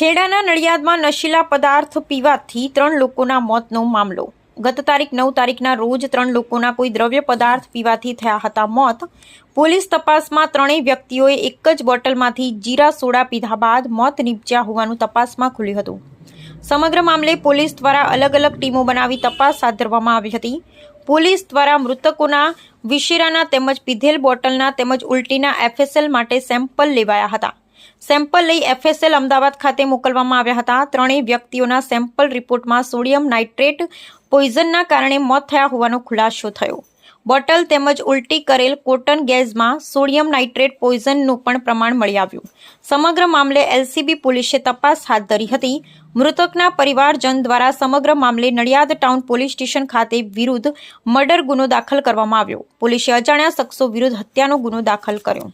ખેડાના નડિયાદમાં નશીલા પદાર્થ પીવાથી 3 લોકોના મોતનો મામલો। ગત તારીખ 9 તારીખના રોજ 3 લોકોના કોઈ દ્રવ્ય પદાર્થ પીવાથી થયા હતા મોત। પોલીસ તપાસમાં ત્રણેય વ્યક્તિઓએ એક જ બોટલમાંથી જીરા સોડા પીધા બાદ મોત નીપજ્યા હોવાનું તપાસમાં ખુલ્યું હતું। સમગ્ર મામલે પોલીસ દ્વારા અલગ અલગ ટીમો બનાવી તપાસ હાથ ધરવામાં આવી હતી। પોલીસ દ્વારા મૃતકોના વિશેરાના તેમજ પીધેલ બોટલના તેમજ ઉલટીના એફએસએલ માટે સેમ્પલ લેવાયા હતા। સેમ્પલ લઈ એફએસએલ અમદાવાદ ખાતે મોકલવામાં આવ્યા હતા। ત્રણેય વ્યક્તિઓના સેમ્પલ રિપોર્ટમાં સોડિયમ નાઇટ્રેટ પોઈઝનના કારણે મોત થયા હોવાનો ખુલાસો થયો। બોટલ તેમજ ઉલટી કરેલ કોટન ગેસમાં સોડિયમ નાઇટ્રેટ પોઈઝનનું પણ પ્રમાણ મળી આવ્યું। સમગ્ર મામલે એલસીબી પોલીસે તપાસ હાથ ધરી હતી। મૃતકના પરિવારજન દ્વારા સમગ્ર મામલે નડિયાદ ટાઉન પોલીસ સ્ટેશન ખાતે વિરુદ્ધ મર્ડર ગુનો દાખલ કરવામાં આવ્યો। પોલીસે અજાણ્યા શખ્સો વિરુદ્ધ હત્યાનો ગુનો દાખલ કર્યો।